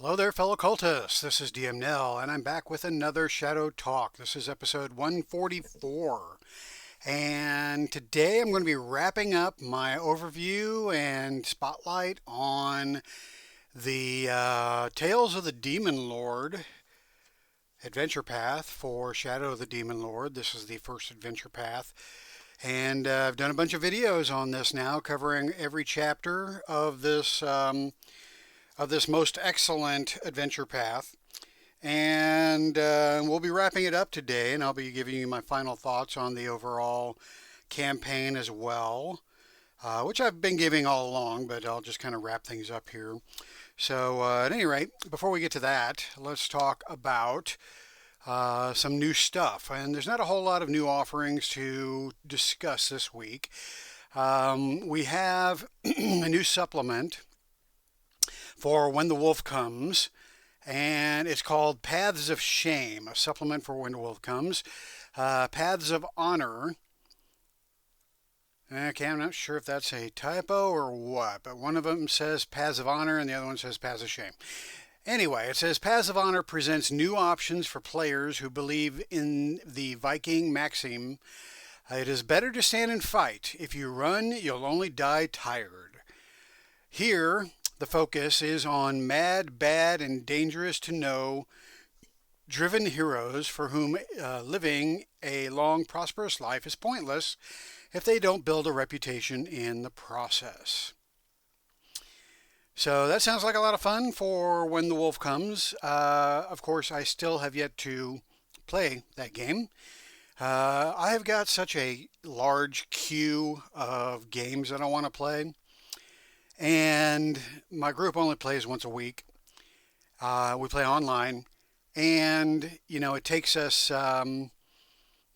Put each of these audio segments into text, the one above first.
Hello there, fellow cultists. This is DM Nell, and I'm back with another Shadow Talk. This is episode 144. And today I'm going to be wrapping up my overview and spotlight on the Tales of the Demon Lord adventure path for Shadow of the Demon Lord. This is the first adventure path. And I've done a bunch of videos on this now, covering every chapter of this most excellent adventure path. And we'll be wrapping it up today, and I'll be giving you my final thoughts on the overall campaign as well, which I've been giving all along, but I'll just kind of wrap things up here. So, at any rate, before we get to that, let's talk about some new stuff. And there's not a whole lot of new offerings to discuss this week. We have a new supplement for When the Wolf Comes, and it's called Paths of Shame, a supplement for When the Wolf Comes. Paths of Honor. Okay, I'm not sure if that's a typo or what, but one of them says Paths of Honor and the other one says Paths of Shame. Anyway, it says Paths of Honor presents new options for players who believe in the Viking maxim, it is better to stand and fight. If you run, you'll only die tired. Here, the focus is on mad, bad, and dangerous to know driven heroes for whom living a long, prosperous life is pointless if they don't build a reputation in the process. So that sounds like a lot of fun for When the Wolf Comes. Of course, I still have yet to play that game. I have got such a large queue of games that I want to play. And my group only plays once a week. We play online, and it takes us.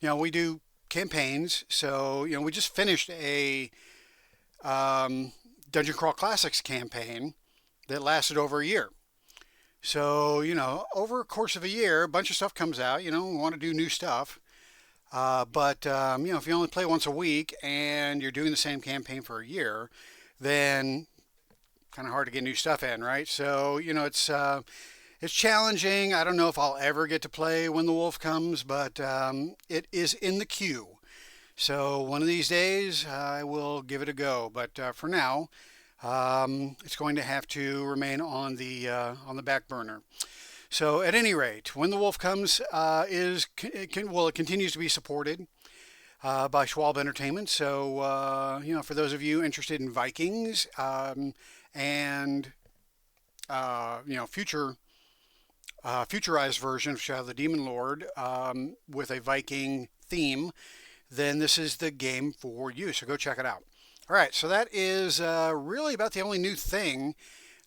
We do campaigns. So we just finished a Dungeon Crawl Classics campaign that lasted over a year. So over a course of a year, a bunch of stuff comes out. We want to do new stuff. But if you only play once a week and you're doing the same campaign for a year, then kind of hard to get new stuff in, right? So it's challenging. I don't know if I'll ever get to play When the Wolf Comes, but it is in the queue. So one of these days I will give it a go. But for now, it's going to have to remain on the back burner. So at any rate, When the Wolf Comes it continues to be supported by Schwalb Entertainment. So for those of you interested in Vikings and futurized version of Shadow of the Demon Lord with a Viking theme, then this is the game for you. So go check it out. All right, so that is really about the only new thing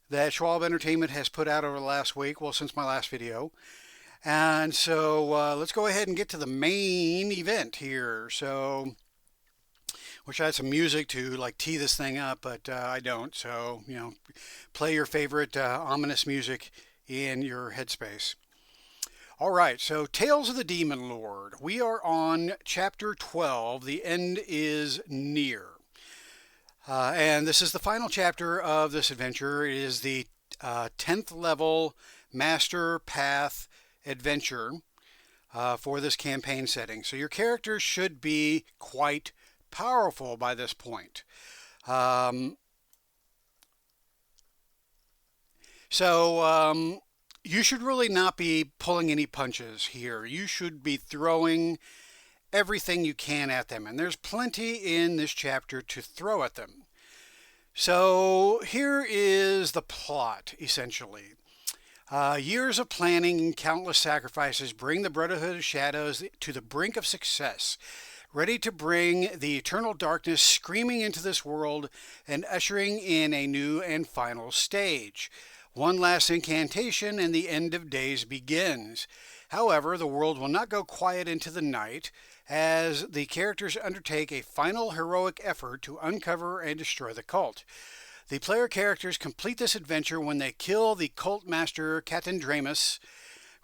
that Schwalb Entertainment has put out over the last week, well, since my last video. And so let's go ahead and get to the main event here. So, wish I had some music to tee this thing up, but I don't. So, play your favorite ominous music in your headspace. All right, so Tales of the Demon Lord. We are on chapter 12. The end is near. And this is the final chapter of this adventure. It is the 10th level Master Path adventure for this campaign setting. So your characters should be quite powerful by this point. You should really not be pulling any punches here. You should be throwing everything you can at them. And there's plenty in this chapter to throw at them. So here is the plot, essentially. Years of planning and countless sacrifices bring the Brotherhood of Shadows to the brink of success, ready to bring the eternal darkness screaming into this world and ushering in a new and final stage. One last incantation and the end of days begins. However, the world will not go quiet into the night as the characters undertake a final heroic effort to uncover and destroy the cult. The player characters complete this adventure when they kill the cult master Catandramus,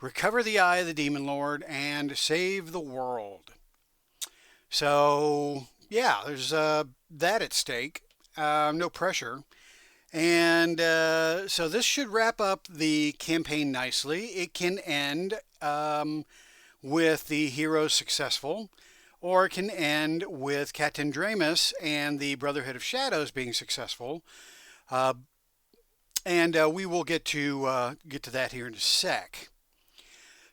recover the Eye of the Demon Lord, and save the world. So, yeah, there's that at stake. No pressure. And so this should wrap up the campaign nicely. It can end with the heroes successful, or it can end with Catendramus and the Brotherhood of Shadows being successful. Uh, and we will get to that here in a sec.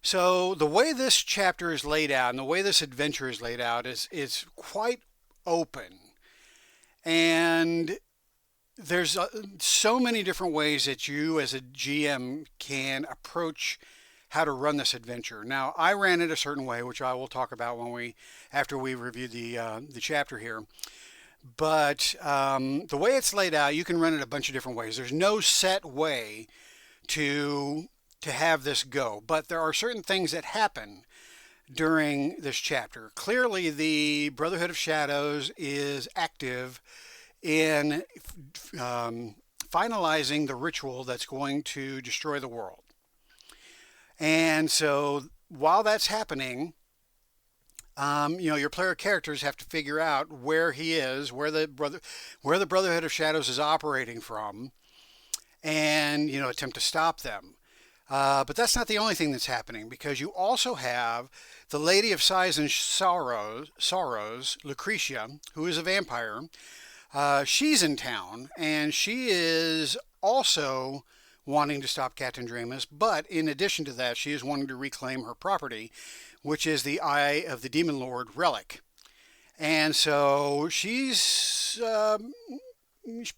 So the way this chapter is laid out and the way this adventure is laid out is quite open, and there's so many different ways that you as a GM can approach how to run this adventure. Now, I ran it a certain way, which I will talk about after we review the chapter here. But the way it's laid out, you can run it a bunch of different ways. There's no set way to have this go, but there are certain things that happen during this chapter. Clearly, the Brotherhood of Shadows is active in finalizing the ritual that's going to destroy the world. And so while that's happening, your player characters have to figure out where he is, where the Brotherhood of Shadows is operating from, and attempt to stop them. But that's not the only thing that's happening, because you also have the Lady of Sighs and Sorrows, Lucretia, who is a vampire. She's in town, and she is also wanting to stop Catendramus, but in addition to that, she is wanting to reclaim her property, which is the Eye of the Demon Lord relic. And so she's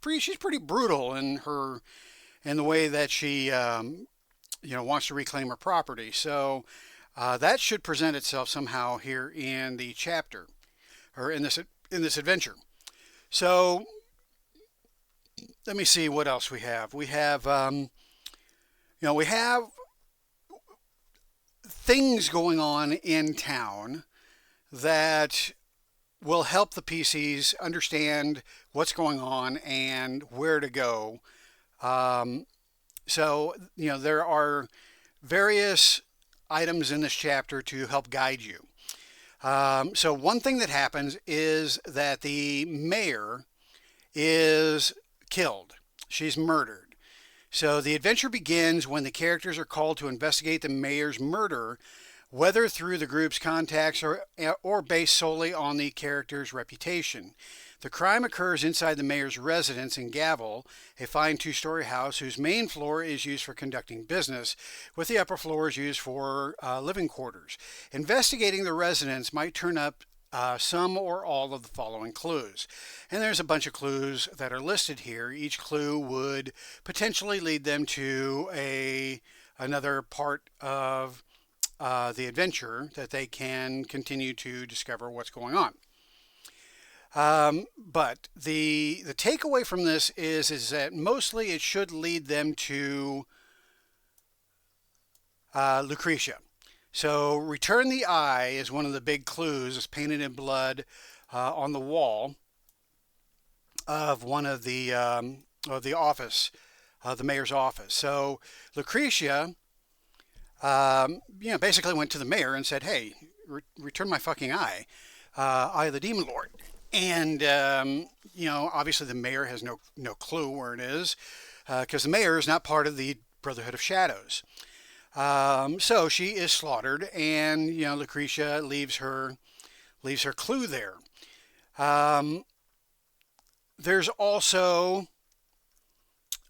pretty brutal in the way that she wants to reclaim her property. So that should present itself somehow here in the chapter, or in this adventure. So let me see what else we have. We have we have things going on in town that will help the PCs understand what's going on and where to go. So there are various items in this chapter to help guide you. So one thing that happens is that the mayor is killed. She's murdered. So the adventure begins when the characters are called to investigate the mayor's murder, whether through the group's contacts or based solely on the character's reputation. The crime occurs inside the mayor's residence in Gavel, a fine two-story house whose main floor is used for conducting business, with the upper floors used for living quarters. Investigating the residence might turn up some or all of the following clues. And there's a bunch of clues that are listed here. Each clue would potentially lead them to another part of the adventure that they can continue to discover what's going on. But the takeaway from this is that mostly it should lead them to Lucretia. So return the eye is one of the big clues. It's painted in blood on the wall of one of the office, the mayor's office. So Lucretia, basically went to the mayor and said, "Hey, return my fucking eye, Eye of the Demon Lord." And obviously the mayor has no clue where it is, because the mayor is not part of the Brotherhood of Shadows. So she is slaughtered, and Lucretia leaves her clue there. There's also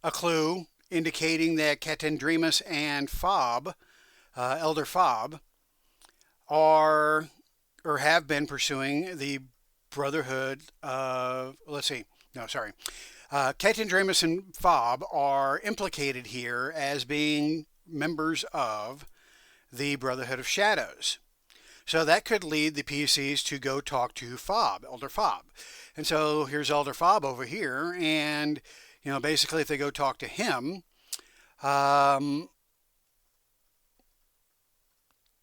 a clue indicating that Catendramus and Fob, Elder Fob, are or have been pursuing the Brotherhood of, Catendramus and Fob are implicated here as being members of the Brotherhood of Shadows. So that could lead the PCs to go talk to Fob, Elder Fob. And so here's Elder Fob over here, and basically if they go talk to him,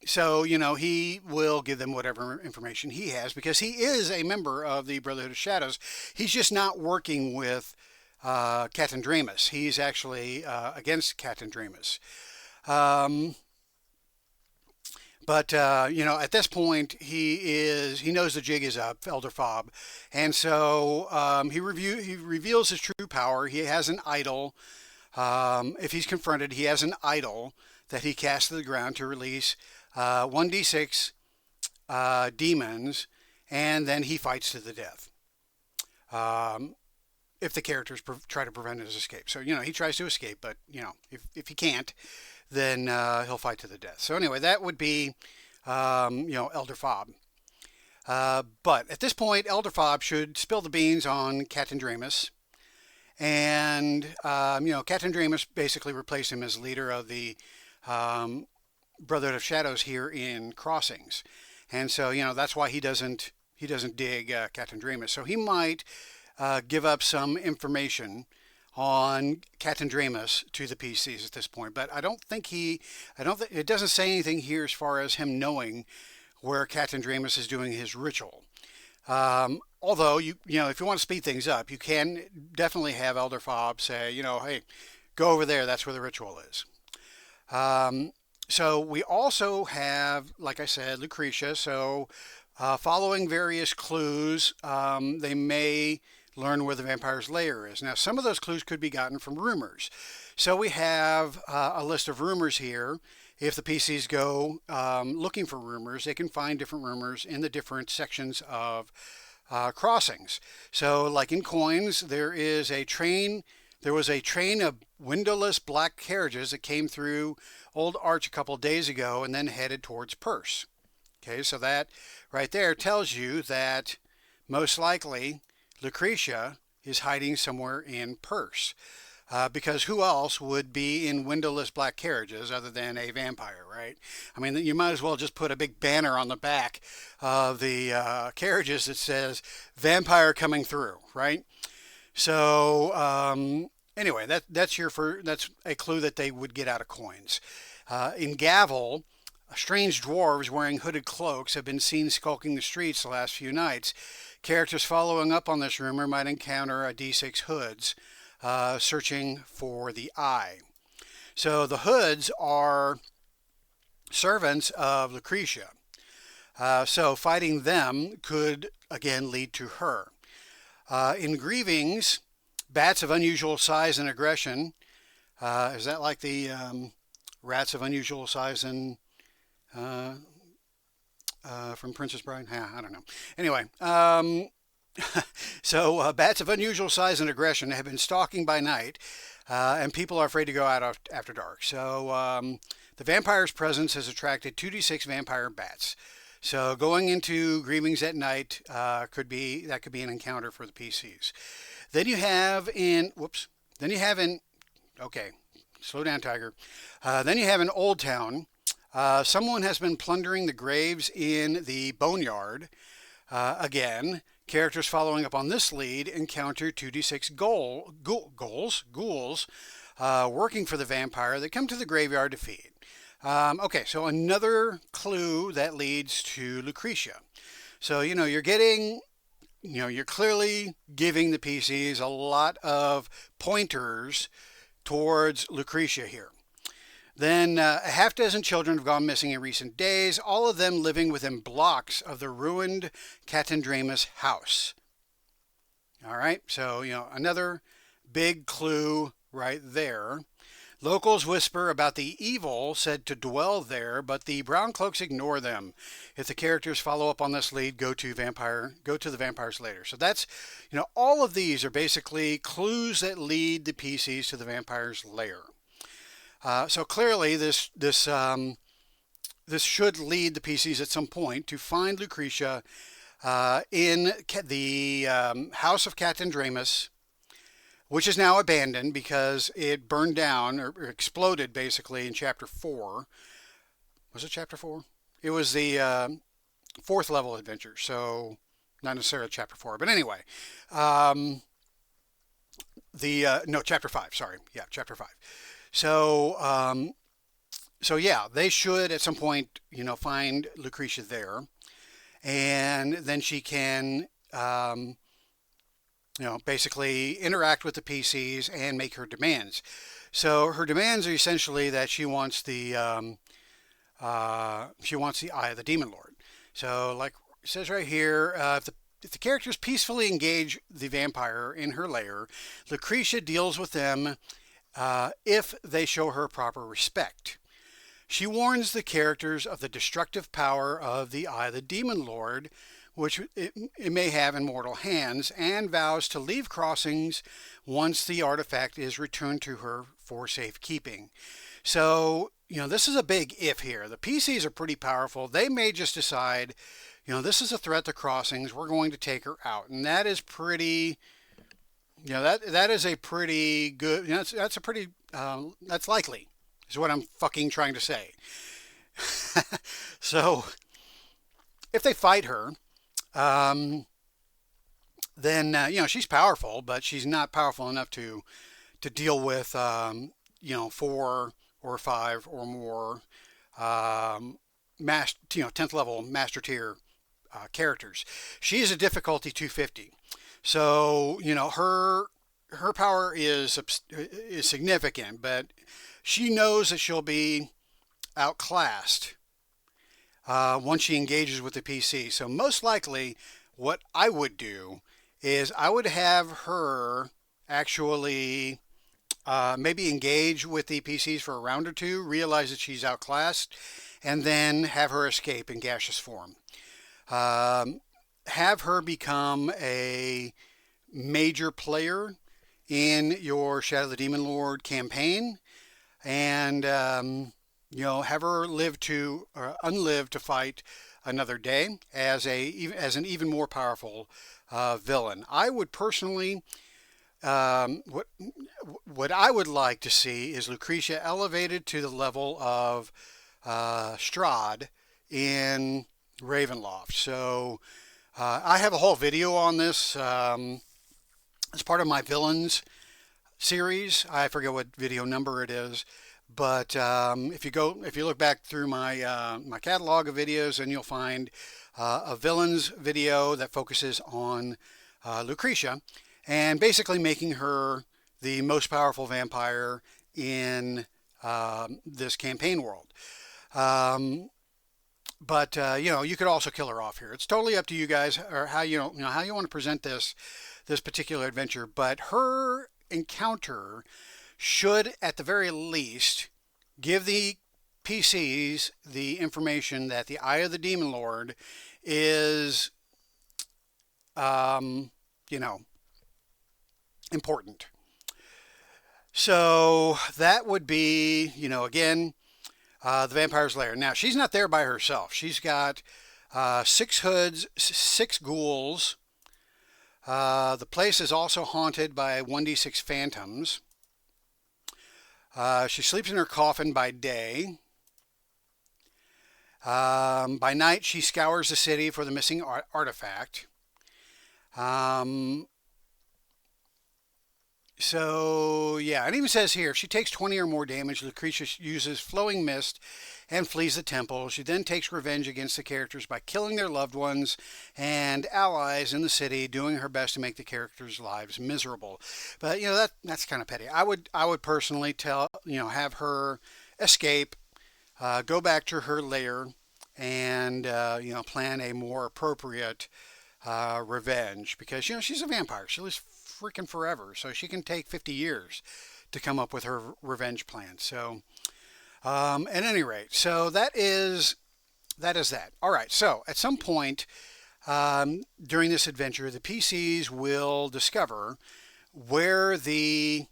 he will give them whatever information he has, because he is a member of the Brotherhood of Shadows. He's just not working with Catendramus. He's actually against Catendramus. But at this point, he knows the jig is up, Elder Fob, and so he reveals his true power. He has an idol. If he's confronted, he has an idol that he casts to the ground to release 1d6 demons, and then he fights to the death. Um, if the characters try to prevent his escape. So, he tries to escape, but, if he can't, then he'll fight to the death. So anyway, that would be, Elder Fob. But at this point, Elder Fob should spill the beans on Captain Dramus. And, Captain Dramus basically replaced him as leader of the Brotherhood of Shadows here in Crossings. And so, that's why he doesn't dig Captain Dramus. So he might give up some information on Captain Dramus to the PCs at this point. But I don't think it doesn't say anything here as far as him knowing where Captain Dramus is doing his ritual. Although if you want to speed things up, you can definitely have Elder Fob say, hey, go over there. That's where the ritual is. So we also have, like I said, Lucretia. So following various clues, they may learn where the vampire's lair is. Now, some of those clues could be gotten from rumors. So we have a list of rumors here. If the PCs go looking for rumors, they can find different rumors in the different sections of crossings. So, like in Coins, there was a train of windowless black carriages that came through Old Arch a couple of days ago and then headed towards Perse. Okay, so that right there tells you that most likely Lucretia is hiding somewhere in Perse. Because who else would be in windowless black carriages other than a vampire, right? I mean, you might as well just put a big banner on the back of the carriages that says "Vampire coming through," right? So anyway, that's a clue that they would get out of Coins. In Gavel, strange dwarves wearing hooded cloaks have been seen skulking the streets the last few nights. Characters following up on this rumor might encounter a D6 hoods searching for the eye. So the hoods are servants of Lucretia. So fighting them could again lead to her. In Grievings, bats of unusual size and aggression. Is that like the rats of unusual size and from Princess Bride? Yeah, I don't know. Anyway, so bats of unusual size and aggression have been stalking by night, and people are afraid to go out after dark. So the vampire's presence has attracted 2d6 vampire bats. So going into Grievings at night could be an encounter for the PCs. Then you have in okay, slow down, Tiger. Then you have in Old Town. Someone has been plundering the graves in the boneyard. Again, characters following up on this lead encounter 2d6 ghouls working for the vampire that come to the graveyard to feed. Okay, so another clue that leads to Lucretia. So, you're clearly giving the PCs a lot of pointers towards Lucretia here. Then a half dozen children have gone missing in recent days, all of them living within blocks of the ruined Captain Dramus house. All right, so, another big clue right there. Locals whisper about the evil said to dwell there, but the brown cloaks ignore them. If the characters follow up on this lead, go to the vampire's lair. So that's, all of these are basically clues that lead the PCs to the vampire's lair. So clearly, this should lead the PCs at some point to find Lucretia in the house of Captain Dramus, which is now abandoned because it burned down or exploded basically in Chapter 4. Was it Chapter 4? It was the fourth level adventure, so not necessarily Chapter 4. But anyway, Chapter 5, sorry. Yeah, Chapter 5. So, yeah, they should at some point, find Lucretia there. And then she can basically interact with the PCs and make her demands. So her demands are essentially that she wants the she wants the Eye of the Demon Lord. So, like it says right here, if the characters peacefully engage the vampire in her lair, Lucretia deals with them if they show her proper respect. She warns the characters of the destructive power of the Eye of the Demon Lord, which it may have in mortal hands, and vows to leave Crossings once the artifact is returned to her for safekeeping. So, this is a big if here. The PCs are pretty powerful. They may just decide, this is a threat to Crossings. We're going to take her out. And that is pretty, that is a pretty good, that's a pretty, that's likely, is what I'm fucking trying to say. So, if they fight her, then, she's powerful, but she's not powerful enough to deal with, 4 or 5 or more, 10th level master tier characters. She is a difficulty 250. So, her power is significant, but she knows that she'll be outclassed once she engages with the PC. So most likely what I would do is I would have her actually maybe engage with the PCs for a round or two, realize that she's outclassed, and then have her escape in gaseous form. Have her become a major player in your Shadow of the Demon Lord campaign, and have her live to or unlive to fight another day as an even more powerful villain. I would personally, what I would like to see is Lucretia elevated to the level of Strahd in Ravenloft. So I have a whole video on this as part of my villains series. I forget what video number it is, but if you look back through my my catalog of videos, and you'll find a villains video that focuses on Lucretia, and basically making her the most powerful vampire in this campaign world. But you could also kill her off here. It's totally up to you guys, or how how you want to present this particular adventure. But her encounter should, at the very least, give the PCs the information that the Eye of the Demon Lord is, important. So that would be, again, the vampire's lair. Now, she's not there by herself. She's got 6 hoods, 6 ghouls. The place is also haunted by 1d6 phantoms. She sleeps in her coffin by day. By night, she scours the city for the missing artifact. So, yeah, it even says here, if she takes 20 or more damage, Lucretia uses flowing mist and flees the temple. She then takes revenge against the characters by killing their loved ones and allies in the city, doing her best to make the characters' lives miserable. But, that's kind of petty. I would personally have her escape, go back to her lair, and, plan a more appropriate revenge, because, she's a vampire. She lives freaking forever, so she can take 50 years to come up with her revenge plan. So at any rate, so that is that. All right, so at some point during this adventure, the PCs will discover where the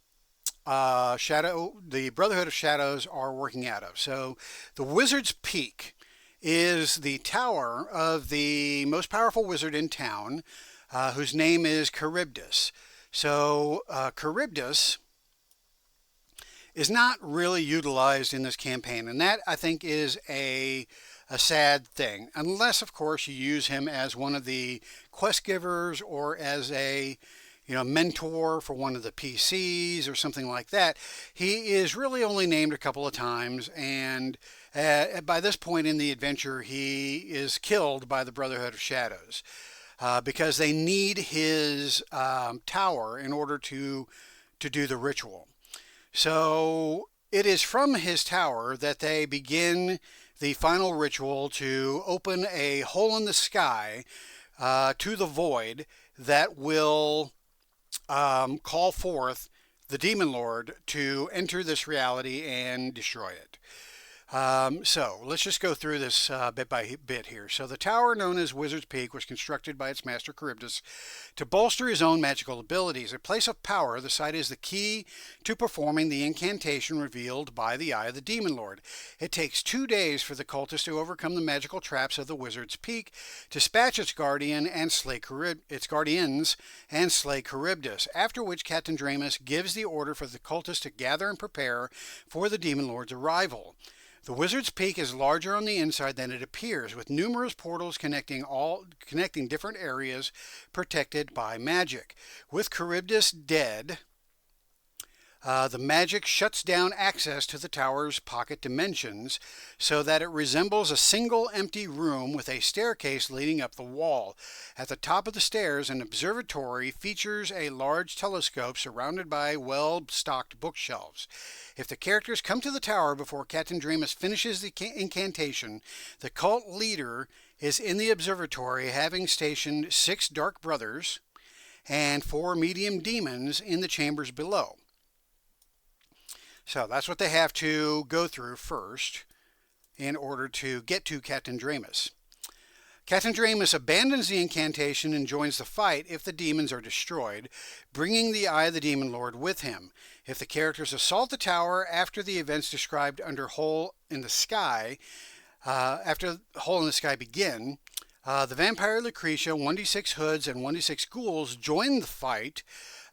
Brotherhood of Shadows are working out of. So the Wizard's Peak is the tower of the most powerful wizard in town, whose name is Charybdis. So Charybdis is not really utilized in this campaign, and that, I think, is a sad thing, unless, of course, you use him as one of the quest givers, or as a mentor for one of the PCs or something like that. He is really only named a couple of times, and by this point in the adventure, he is killed by the Brotherhood of Shadows. Because they need his tower in order to do the ritual. So It is from his tower that they begin the final ritual to open a hole in the sky to the void that will call forth the demon lord to enter this reality and destroy it. So let's just go through this bit by bit here. So the tower known as Wizard's Peak was constructed by its master Charybdis to bolster his own magical abilities. A place of power, the site is the key to performing the incantation revealed by the Eye of the Demon Lord. It takes 2 days for the cultist to overcome the magical traps of the Wizard's Peak, dispatch its guardians and slay Charybdis, after which Captain Dramus gives the order for the cultists to gather and prepare for the Demon Lord's arrival. The Wizard's Peak is larger on the inside than it appears, with numerous portals connecting different areas protected by magic. With Charybdis dead, the magic shuts down access to the tower's pocket dimensions so that it resembles a single empty room with a staircase leading up the wall. At the top of the stairs, an observatory features a large telescope surrounded by well-stocked bookshelves. If the characters come to the tower before Captain Dramus finishes the incantation, the cult leader is in the observatory, having stationed 6 dark brothers and 4 medium demons in the chambers below. So that's what they have to go through first in order to get to Captain Dramus. Captain Dramus abandons the incantation and joins the fight if the demons are destroyed, bringing the Eye of the Demon Lord with him. If the characters assault the tower after the events described under Hole in the Sky, begin, the vampire Lucretia, 1d6 hoods, and 1d6 ghouls join the fight,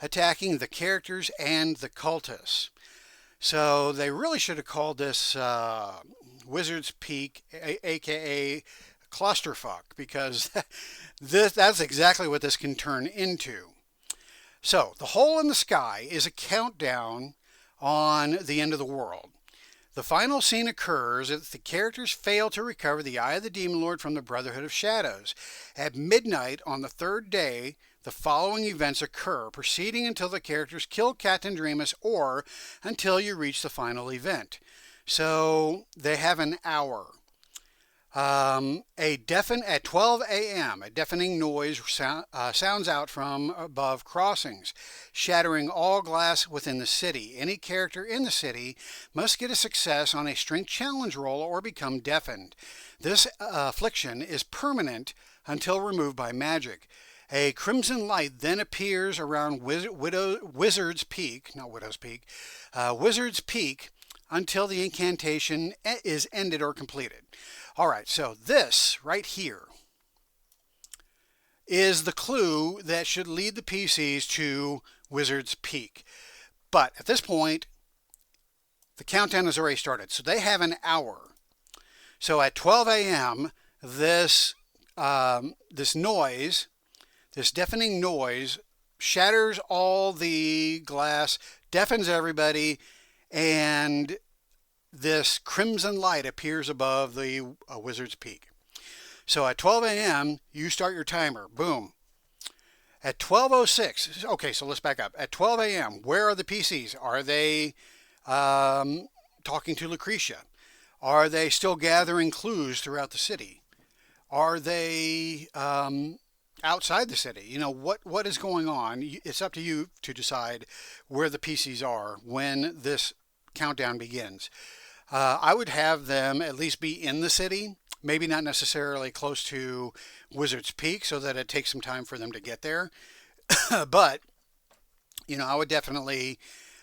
attacking the characters and the cultists. So they really should have called this Wizard's Peak, aka clusterfuck, because that's exactly what this can turn into. So the Hole in the Sky is a countdown on the end of the world. The final scene occurs if the characters fail to recover the Eye of the Demon Lord from the Brotherhood of Shadows. At midnight on the 3rd day, the following events occur, proceeding until the characters kill Captain Dramus or until you reach the final event. So they have an hour. At 12 a.m., a deafening noise sounds out from above crossings, shattering all glass within the city. Any character in the city must get a success on a strength challenge roll or become deafened. This affliction is permanent until removed by magic. A crimson light then appears around Wizard's Peak until the incantation is ended or completed. All right, so this right here is the clue that should lead the PCs to Wizard's Peak. But at this point, the countdown has already started, so they have an hour. So at 12 a.m., this deafening noise shatters all the glass, deafens everybody, and this crimson light appears above the Wizard's Peak. So at 12 a.m., you start your timer. Boom. At 12:06, okay, so let's back up. At 12 a.m., where are the PCs? Are they talking to Lucretia? Are they still gathering clues throughout the city? Are they outside the city? You know, what is going on? It's up to you to decide where the PCs are when this countdown begins. I would have them at least be in the city, maybe not necessarily close to Wizard's Peak so that it takes some time for them to get there. But, you know, I would definitely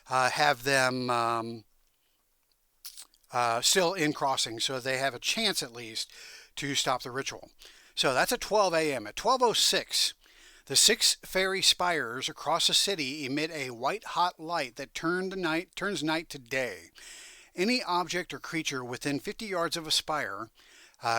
have them still in crossing so they have a chance at least to stop the ritual. So that's at 12 a.m. At 12:06, the 6 fairy spires across the city emit a white-hot light that turns night to day. Any object or creature within 50 yards of a spire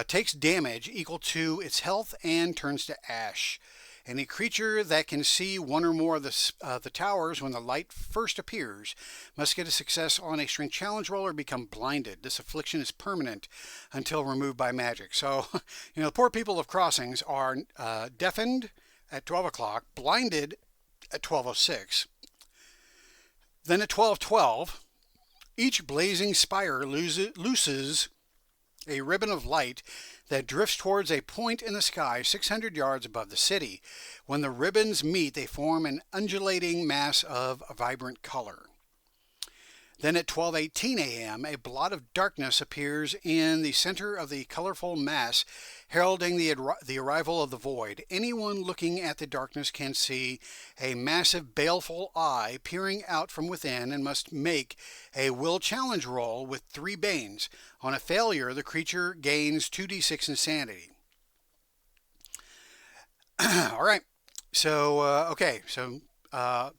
takes damage equal to its health and turns to ash. Any creature that can see one or more of the towers when the light first appears must get a success on a strength challenge roll or become blinded. This affliction is permanent until removed by magic. So, you know, the poor people of Crossings are deafened at 12 o'clock, blinded at 12:06. Then at 12:12, Each blazing spire looses a ribbon of light that drifts towards a point in the sky 600 yards above the city. When the ribbons meet, they form an undulating mass of vibrant color. Then at 12:18 a.m., a blot of darkness appears in the center of the colorful mass, heralding the arrival of the void. Anyone looking at the darkness can see a massive, baleful eye peering out from within and must make a will challenge roll with 3 banes. On a failure, the creature gains 2d6 insanity. All right. So,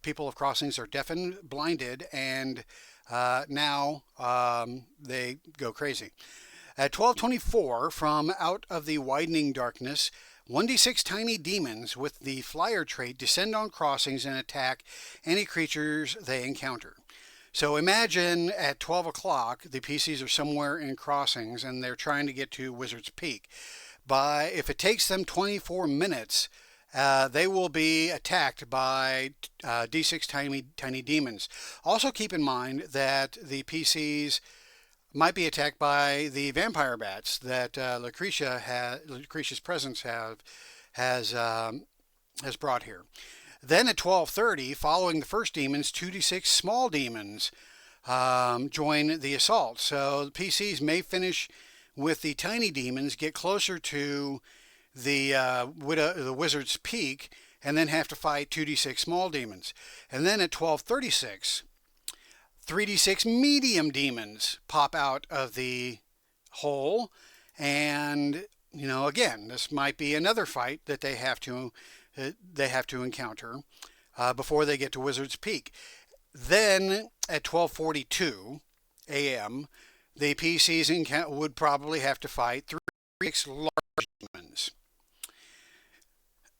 people of Crossings are deafened, blinded, and now they go crazy. At 12:24, from out of the widening darkness, 1d6 tiny demons with the flyer trait descend on Crossings and attack any creatures they encounter. So imagine at 12 o'clock, the PCs are somewhere in Crossings and they're trying to get to Wizard's Peak. If it takes them 24 minutes, they will be attacked by D6 tiny demons. Also keep in mind that the PCs might be attacked by the vampire bats that Lucretia's presence has brought here. Then at 12:30, following the first demons, 2d6 small demons join the assault. So the PCs may finish with the tiny demons, get closer to the Wizard's Peak, and then have to fight 2d6 small demons. And then at 12:36, 3d6 medium demons pop out of the hole, and again, this might be another fight that they have to encounter before they get to Wizard's Peak. Then at 12:42 a.m., the PCs would probably have to fight 3d6 large demons.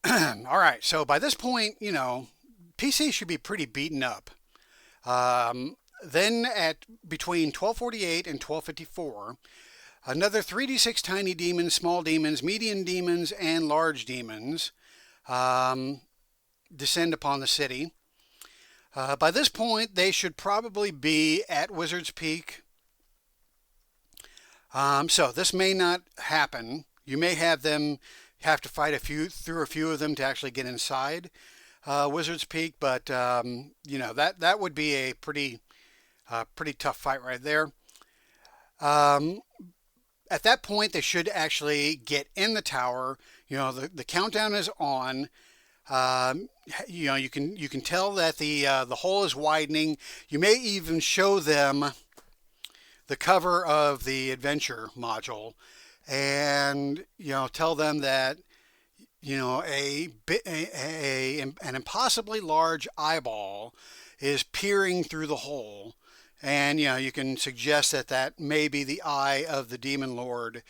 All right, so by this point, PCs should be pretty beaten up. Then at between 12:48 and 12:54, another 3d6 tiny demons, small demons, medium demons, and large demons descend upon the city. By this point, they should probably be at Wizard's Peak. So this may not happen. You may have to fight through a few of them to actually get inside Wizard's Peak, but that would be a pretty tough fight right there. At that point, they should actually get in the tower. The countdown is on. You can tell that the hole is widening. You may even show them the cover of the adventure module, and tell them that an impossibly large eyeball is peering through the hole, and you can suggest that may be the eye of the demon lord,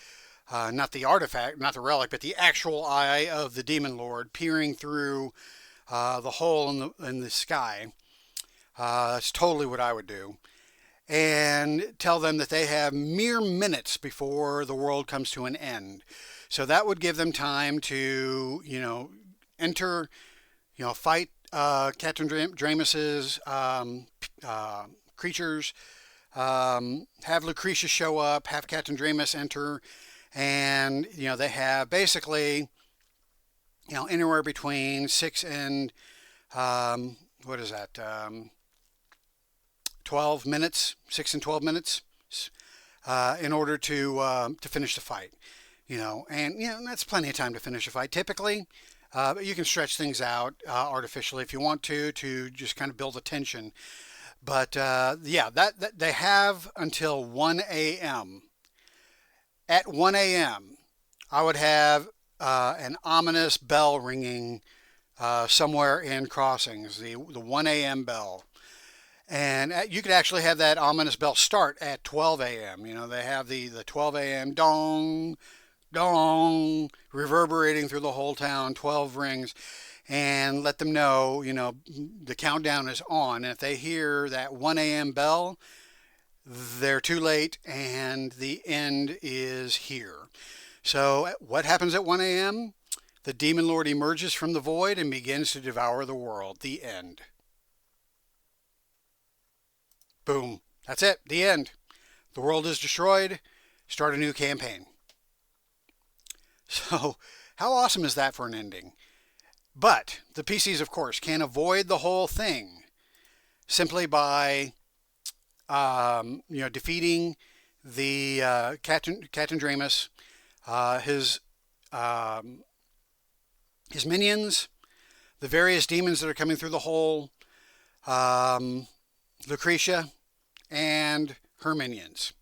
not the artifact, not the relic, but the actual eye of the demon lord peering through the hole in the sky. That's totally what I would do. And tell them that they have mere minutes before the world comes to an end. So that would give them time to, enter, fight Captain Dramus's creatures, have Lucretia show up, have Captain Dramus enter, and, they have basically, anywhere between 6 and, 12 minutes, 6 and 12 minutes, in order to finish the fight. And that's plenty of time to finish a fight typically. But you can stretch things out artificially if you want to just kind of build the tension. But that they have until 1 a.m. At 1 a.m., I would have an ominous bell ringing somewhere in Crossings, the 1 a.m. bell. And you could actually have that ominous bell start at 12 a.m. They have the 12 a.m. dong, dong, reverberating through the whole town, 12 rings, and let them know, the countdown is on. And if they hear that 1 a.m. bell, they're too late and the end is here. So what happens at 1 a.m.? The Demon Lord emerges from the void and begins to devour the world. The end. Boom. That's it. The end. The world is destroyed. Start a new campaign. So, how awesome is that for an ending? But the PCs, of course, can avoid the whole thing simply by, defeating the Catandremus, his his minions, the various demons that are coming through the hole, um, Lucretia, and her minions.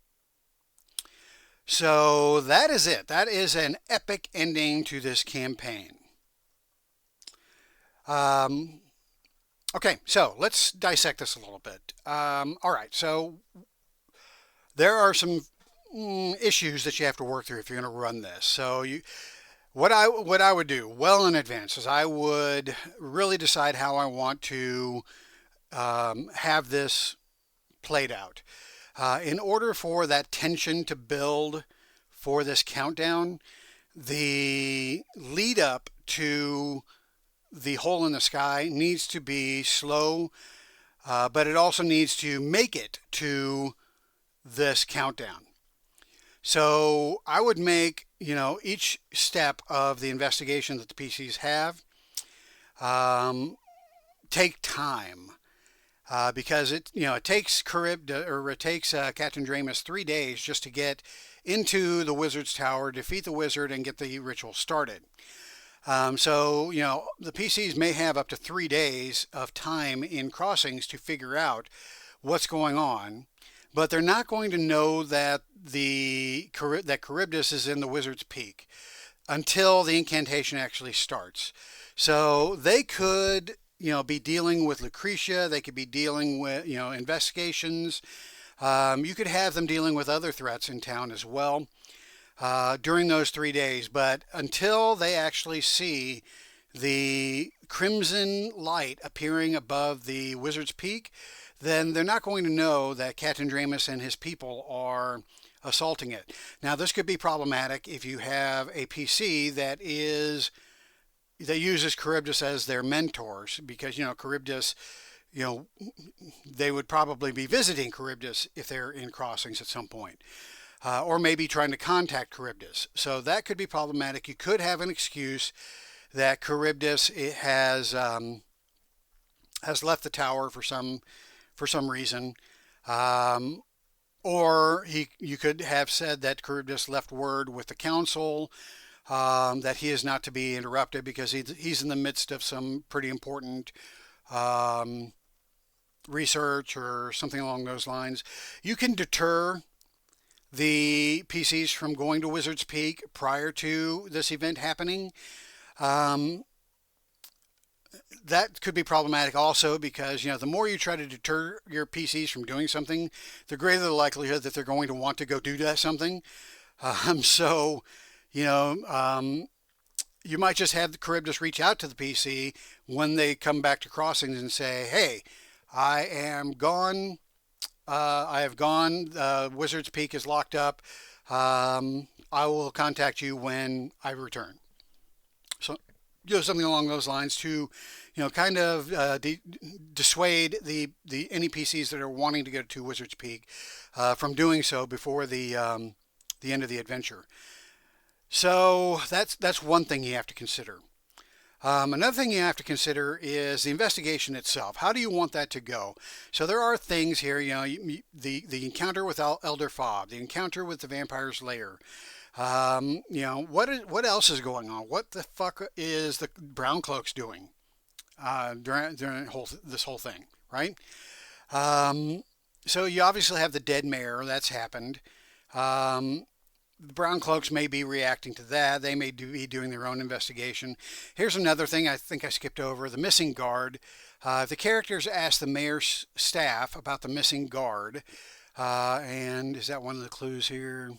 So that is it. That is an epic ending to this campaign. Um, okay, so let's dissect this a little bit. All right, so there are some issues that you have to work through if you're going to run this. So what I would do well in advance is I would really decide how I want to have this played out. In order for that tension to build for this countdown, the lead up to the hole in the sky needs to be slow, but it also needs to make it to this countdown. So I would make, each step of the investigation that the PCs have take time. Because it takes Catandremus 3 days just to get into the wizard's tower, defeat the wizard, and get the ritual started. So the PCs may have up to 3 days of time in crossings to figure out what's going on, but they're not going to know that that Charybdis is in the wizard's peak until the incantation actually starts. So they could be dealing with Lucretia. They could be dealing with, investigations. You could have them dealing with other threats in town as well during those 3 days. But until they actually see the crimson light appearing above the wizard's peak, then they're not going to know that Catandremus and his people are assaulting it. Now, this could be problematic if you have a PC that uses Charybdis as their mentors, because Charybdis, they would probably be visiting Charybdis if they're in crossings at some point, or maybe trying to contact Charybdis. So that could be problematic. You could have an excuse that Charybdis has left the tower for some reason, or you could have said that Charybdis left word with the council. That he is not to be interrupted because he's in the midst of some pretty important research or something along those lines. You can deter the PCs from going to Wizard's Peak prior to this event happening. That could be problematic also because, the more you try to deter your PCs from doing something, the greater the likelihood that they're going to want to go do that something. You might just have the Charybdis reach out to the PC when they come back to crossings and say, hey, I am gone. I have gone. Wizard's Peak is locked up. I will contact you when I return. So, something along those lines to, kind of dissuade the any PCs that are wanting to go to Wizard's Peak from doing so before the end of the adventure. So that's one thing you have to consider. Another thing you have to consider is the investigation itself. How do you want that to go? So there are things here, the encounter with Elder Fob, the encounter with the vampire's lair. What else is going on? What the fuck is the Brown Cloaks doing during this whole thing, right? So you obviously have the dead mayor. That's happened. The Brown Cloaks may be reacting to that. They may be doing their own investigation. Here's another thing I think I skipped over. The missing guard. The characters ask the mayor's staff about the missing guard. And is that one of the clues here?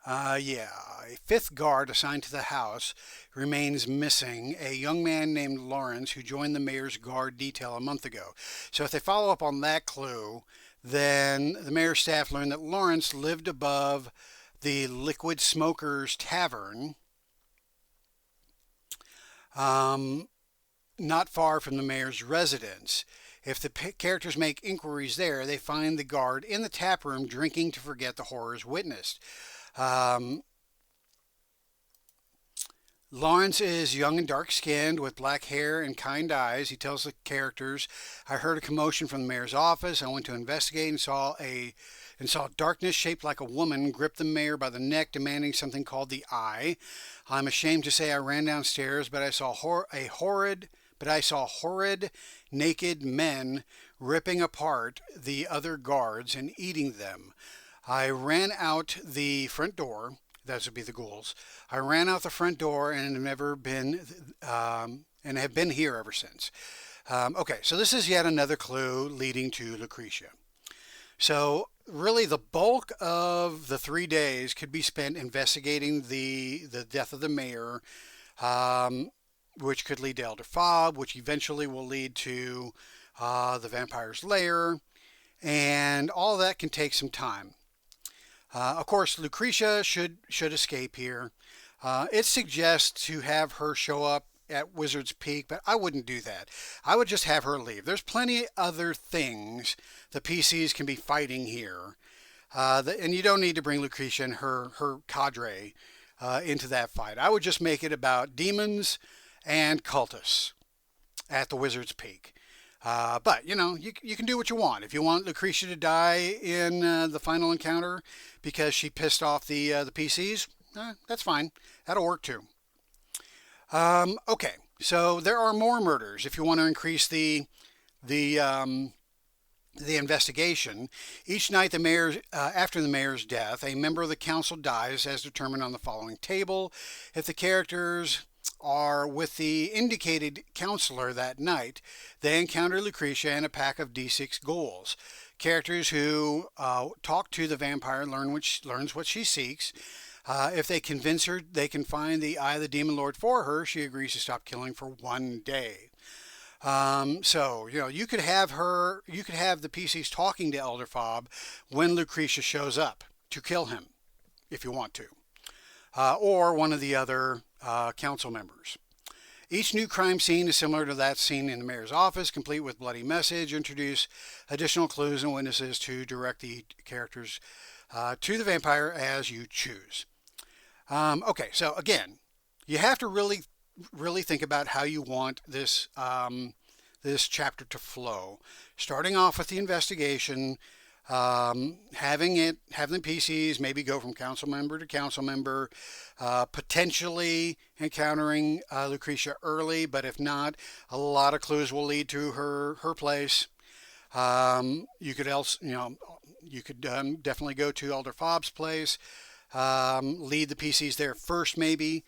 Yeah. A fifth guard assigned to the house remains missing. A young man named Lawrence who joined the mayor's guard detail a month ago. So if they follow up on that clue, then the mayor's staff learned that Lawrence lived above the Liquid Smokers Tavern, not far from the mayor's residence. If the characters make inquiries there, they find the guard in the tap room drinking to forget the horrors witnessed. Um, Lawrence is young and dark skinned with black hair and kind eyes. He tells the characters, I heard a commotion from the mayor's office. I went to investigate and saw darkness shaped like a woman grip the mayor by the neck, demanding something called the Eye. I'm ashamed to say I ran downstairs, but I saw horrid naked men ripping apart the other guards and eating them. I ran out the front door. That would be the ghouls. I ran out the front door and have been here ever since. Okay, so this is yet another clue leading to Lucretia. So really the bulk of the 3 days could be spent investigating the death of the mayor, which could lead to Elder Fob, which eventually will lead to the vampire's lair, and all that can take some time. Of course, Lucretia should escape here. It suggests to have her show up at Wizard's Peak, but I wouldn't do that. I would just have her leave. There's plenty other things the PCs can be fighting here. And you don't need to bring Lucretia and her cadre into that fight. I would just make it about demons and cultists at the Wizard's Peak. But, you can do what you want. If you want Lucretia to die in the final encounter because she pissed off the PCs, that's fine. That'll work too. Okay, so there are more murders if you want to increase the investigation. Each night after the mayor's death, a member of the council dies as determined on the following table. If the characters are with the indicated counselor that night, they encounter Lucretia and a pack of D6 ghouls. Characters who talk to the vampire learns what she seeks. If they convince her they can find the Eye of the Demon Lord for her, she agrees to stop killing for 1 day. So, you could have the PCs talking to Elder Fob when Lucretia shows up to kill him, if you want to, or one of the other council members. Each new crime scene is similar to that scene in the mayor's office, complete with bloody message, introduce additional clues and witnesses to direct the characters to the vampire as you choose. Okay, so again, you have to really think about how you want this this chapter to flow. Starting off with the investigation, having the PCs maybe go from council member to council member, potentially encountering Lucretia early, but if not, a lot of clues will lead to her place. You could definitely go to Elder Fob's place, lead the PCs there first maybe.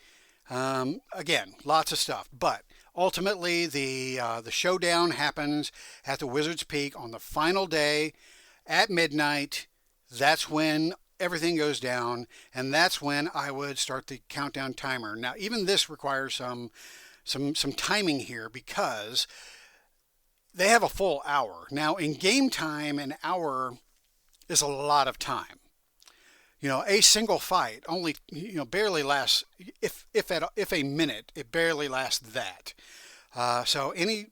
Again, lots of stuff, but ultimately the showdown happens at the Wizard's Peak on the final day at midnight. That's when everything goes down, and that's when I would start the countdown timer. Now, even this requires some timing here because they have a full hour. Now, in game time, an hour is a lot of time. A single fight only, barely lasts, if a minute, it barely lasts that. So any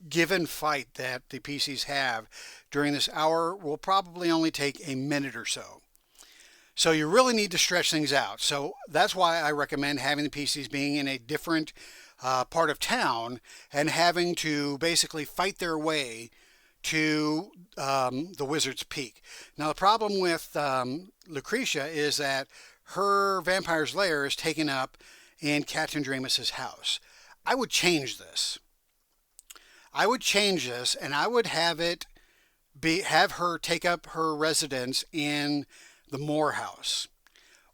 given fight that the PCs have during this hour will probably only take a minute or so. So you really need to stretch things out. So that's why I recommend having the PCs being in a different part of town and having to basically fight their way to the Wizard's Peak. Now the problem with Lucretia is that her vampire's lair is taken up in Captain Dramus's house. I would change this. And I would have her take up her residence in the Moore House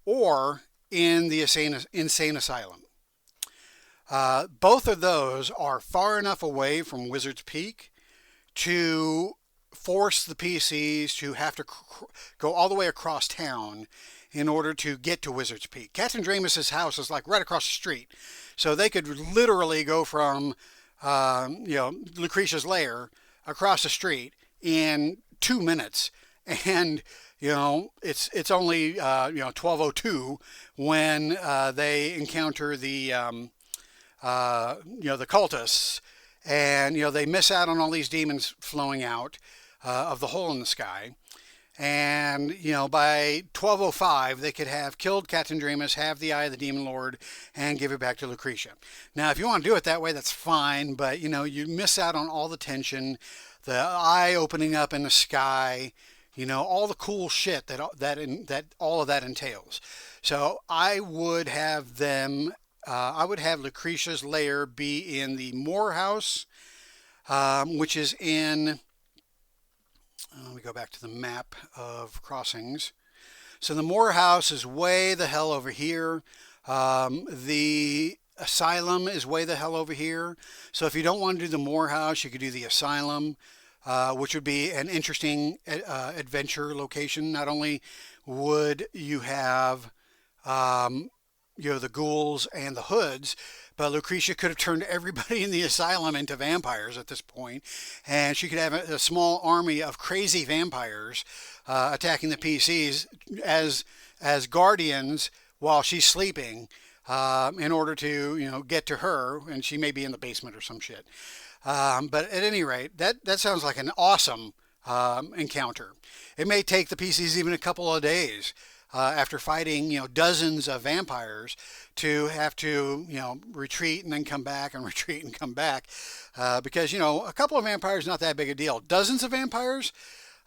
or in the insane asylum. Both of those are far enough away from Wizard's Peak to force the PCs to have to go all the way across town in order to get to Wizard's Peak. Captain Dramus's house is like right across the street. So they could literally go from, Lucretia's lair across the street in 2 minutes. And, it's only, 12:02 when they encounter the cultists and they miss out on all these demons flowing out of the hole in the sky. And by 12:05, they could have killed Captain Dreamus, have the Eye of the Demon Lord, and give it back to Lucretia. Now, if you want to do it that way, that's fine, but you miss out on all the tension, the eye opening up in the sky, all the cool shit that all of that entails. So I would have them. I would have Lucretia's lair be in the Moore House, which is in. Let me go back to the map of crossings. So the Moore House is way the hell over here. The Asylum is way the hell over here. So if you don't want to do the Moore House, you could do the Asylum, which would be an interesting adventure location. Not only would you have the ghouls and the hoods, but Lucretia could have turned everybody in the asylum into vampires at this point, and she could have a small army of crazy vampires attacking the PCs as guardians while she's sleeping, in order to get to her, and she may be in the basement or some shit. But at any rate, that sounds like an awesome encounter. It may take the PCs even a couple of days after fighting dozens of vampires to have to retreat and then come back and retreat and come back, because a couple of vampires is not that big a deal. Dozens of vampires,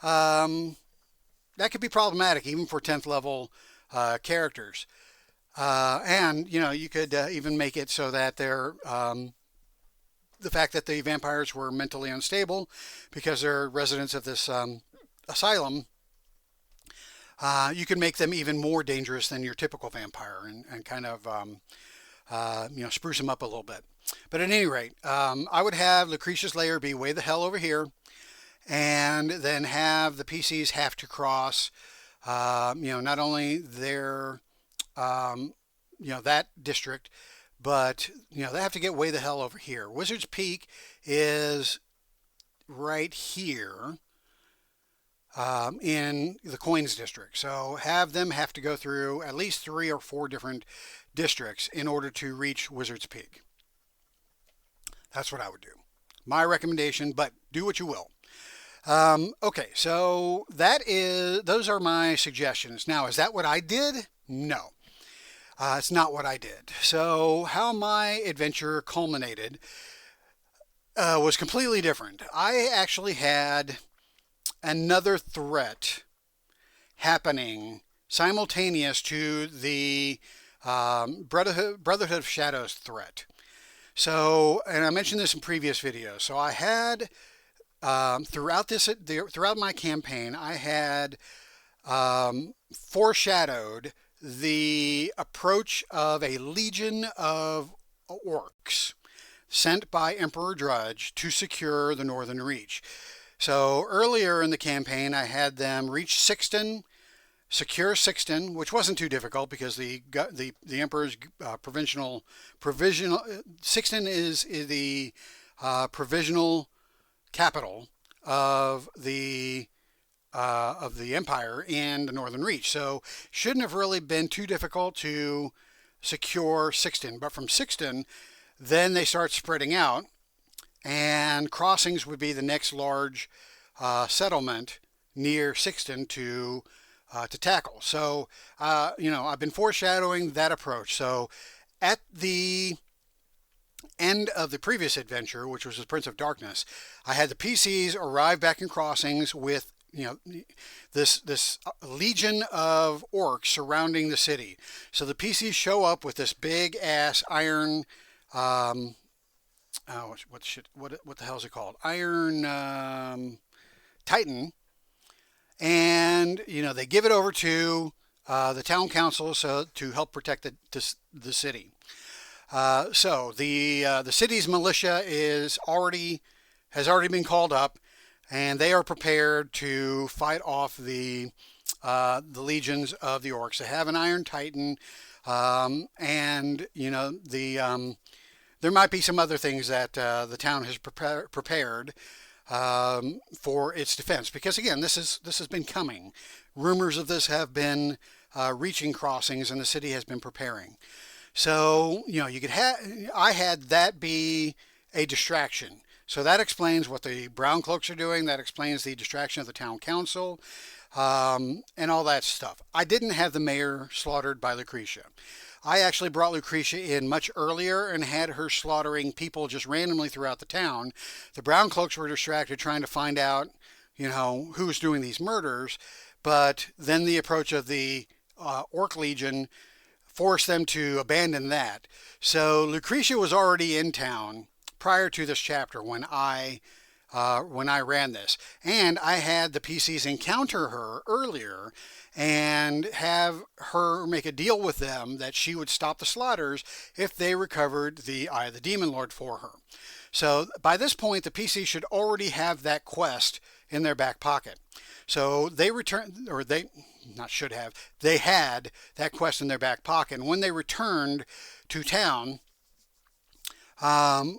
that could be problematic even for 10th level characters, and you could even make it so that they're the fact that the vampires were mentally unstable because they're residents of this asylum. You can make them even more dangerous than your typical vampire, and kind of spruce them up a little bit. But at any rate, I would have Lucretia's lair be way the hell over here, and then have the PCs have to cross not only their that district, but they have to get way the hell over here. Wizard's Peak is right here. In the Coins District. So have them have to go through at least 3 or 4 different districts in order to reach Wizard's Peak. That's what I would do. My recommendation, but do what you will. Okay, so those are my suggestions. Now, is that what I did? No. It's not what I did. So how my adventure culminated was completely different. I actually had another threat happening simultaneous to the Brotherhood of Shadows threat. So, and I mentioned this in previous videos. So I had throughout my campaign, I had foreshadowed the approach of a legion of orcs sent by Emperor Drudge to secure the Northern Reach. So earlier in the campaign, I had them reach Sixton, secure Sixton, which wasn't too difficult because the Emperor's provisional Sixton is the provisional capital of the Empire in the Northern Reach. So shouldn't have really been too difficult to secure Sixton. But from Sixton, then they start spreading out. And crossings would be the next large settlement near Sixton to tackle. So, I've been foreshadowing that approach. So at the end of the previous adventure, which was the Prince of Darkness, I had the PCs arrive back in crossings with this legion of orcs surrounding the city. So the PCs show up with this big ass iron what the hell is it called? Iron Titan, and they give it over to the town council to help protect the city. So the city's militia has already been called up, and they are prepared to fight off the legions of the orcs. They have an Iron Titan, and there might be some other things that the town has prepared for its defense, because again, this has been coming. Rumors of this have been reaching crossings, and the city has been preparing. So I had that be a distraction. So that explains what the brown cloaks are doing. That explains the distraction of the town council, and all that stuff. I didn't have the mayor slaughtered by Lucretia. I actually brought Lucretia in much earlier and had her slaughtering people just randomly throughout the town. The brown cloaks were distracted trying to find out, who's doing these murders. But then the approach of the Orc Legion forced them to abandon that. So Lucretia was already in town prior to this chapter when I ran this, and I had the PCs encounter her earlier and have her make a deal with them that she would stop the slaughters if they recovered the Eye of the Demon Lord for her. So by this point, the PC should already have that quest in their back pocket. So they returned, or they not should have, they had that quest in their back pocket. And when they returned to town,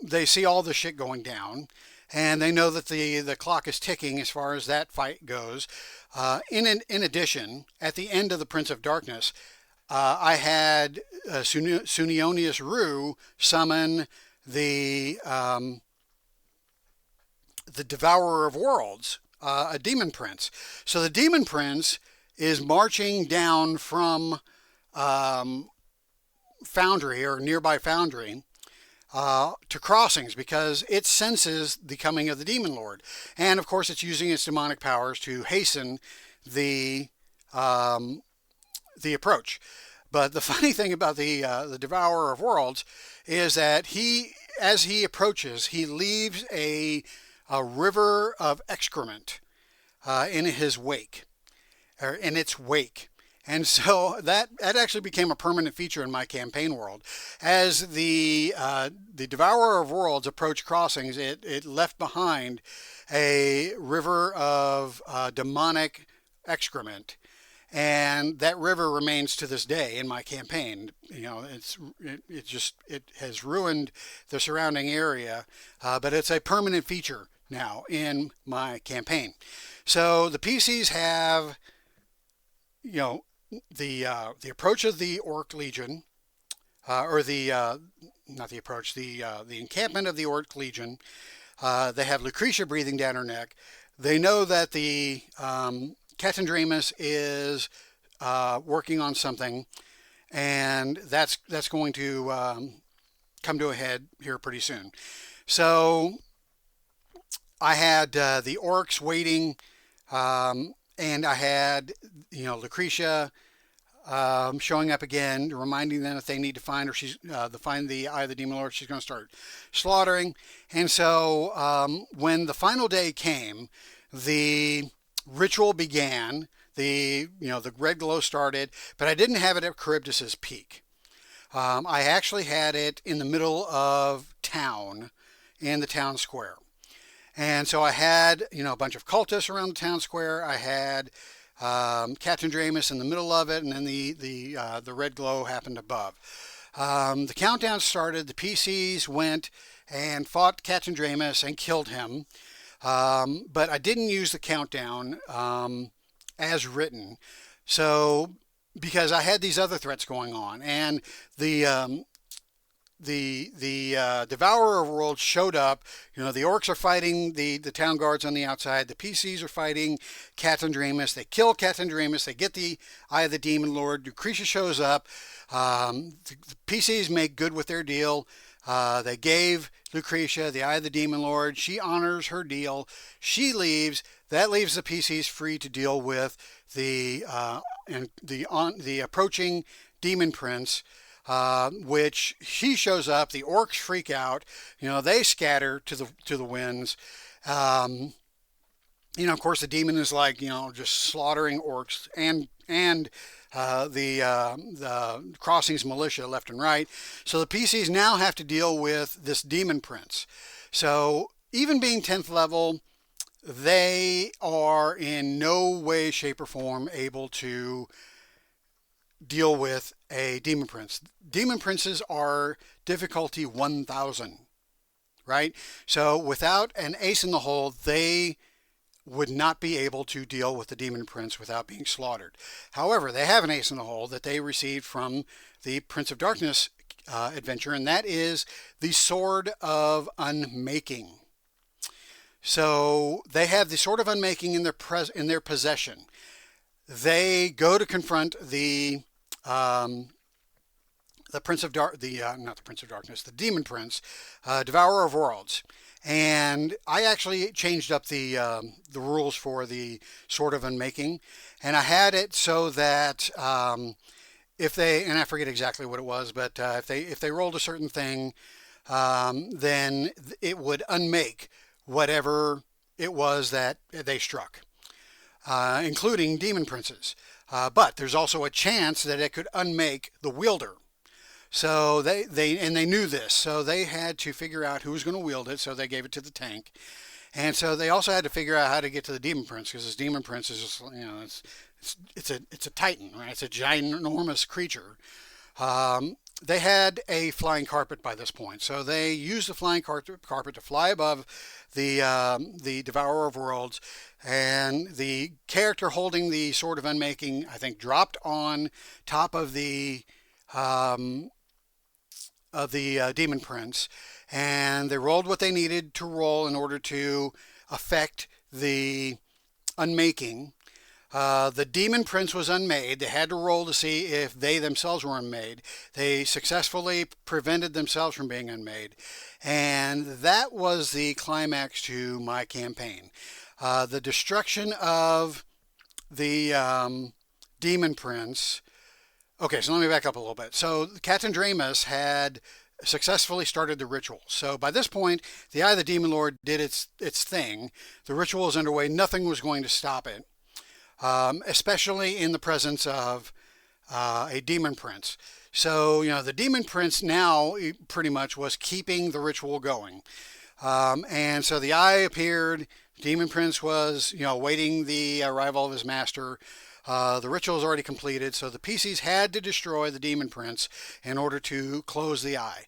they see all the shit going down, and they know that the clock is ticking as far as that fight goes. In addition, at the end of the Prince of Darkness, I had Sunionius Rue summon the Devourer of Worlds, a demon prince. So the demon prince is marching down from Foundry, or nearby Foundry, to crossings because it senses the coming of the Demon Lord. And of course, it's using its demonic powers to hasten the approach. But the funny thing about the Devourer of Worlds is that as he approaches, he leaves a river of excrement in his wake, or in its wake. And so that actually became a permanent feature in my campaign world. As the Devourer of Worlds approached crossings, it left behind a river of demonic excrement, and that river remains to this day in my campaign. It has ruined the surrounding area, but it's a permanent feature now in my campaign. So the PCs have, the approach of the Orc Legion, or not the approach, the encampment of the Orc Legion. They have Lucretia breathing down her neck. They know that the Catandramus is working on something, and that's going to come to a head here pretty soon. So I had the orcs waiting, and I had, Lucretia showing up again, reminding them if they need to find her, find the Eye of the Demon Lord, she's going to start slaughtering. And so when the final day came, the ritual began. The red glow started, but I didn't have it at Charybdis's peak. I actually had it in the middle of town, in the town square. And so I had, a bunch of cultists around the town square. I had Catandramus in the middle of it, and then the red glow happened above. The countdown started. The PCs went and fought Catandramus and killed him. But I didn't use the countdown as written. So because I had these other threats going on, and the Devourer of Worlds showed up. The orcs are fighting the town guards on the outside. The PCs are fighting Catandramus. They kill Catandramus. They get the Eye of the Demon Lord. Lucretia shows up. The PCs make good with their deal. They gave Lucretia the Eye of the Demon Lord. She honors her deal. She leaves. That leaves the PCs free to deal with the approaching Demon Prince. Which he shows up, the orcs freak out, they scatter to the winds. Of course the demon is like, just slaughtering orcs and the crossings militia left and right. So the PCs now have to deal with this demon prince. So even being 10th level, they are in no way, shape, or form able to deal with a demon prince. Demon princes are difficulty 1000, right? So without an ace in the hole, they would not be able to deal with the demon prince without being slaughtered. However, they have an ace in the hole that they received from the Prince of Darkness adventure, and that is the Sword of Unmaking. So they have the Sword of Unmaking in their possession. They go to confront um, the Prince of Dark, the not the Prince of Darkness, the Demon Prince, Devourer of Worlds. And I actually changed up the rules for the Sword of Unmaking, and I had it so that if they, and I forget exactly what it was, but if they rolled a certain thing, then it would unmake whatever it was that they struck, including demon princes. But there's also a chance that it could unmake the wielder. So they knew this, so they had to figure out who was going to wield it. So they gave it to the tank, and so they also had to figure out how to get to the demon prince, because this demon prince is just, it's a titan, right? It's a ginormous creature. They had a flying carpet by this point, so they used the flying carpet to fly above the Devourer of Worlds, and the character holding the Sword of Unmaking, I think, dropped on top um, of the Demon Prince, and they rolled what they needed to roll in order to affect the unmaking. The Demon Prince was unmade. They had to roll to see if they themselves were unmade. They successfully prevented themselves from being unmade. And that was the climax to my campaign. The destruction of the Demon Prince. Okay, so let me back up a little bit. So Captain Dramus had successfully started the ritual. So by this point, the Eye of the Demon Lord did its thing. The ritual was underway. Nothing was going to stop it. Especially in the presence of a demon prince. So, the demon prince now pretty much was keeping the ritual going. And so the eye appeared. The demon prince was, awaiting the arrival of his master. The ritual is already completed, so the PCs had to destroy the demon prince in order to close the eye,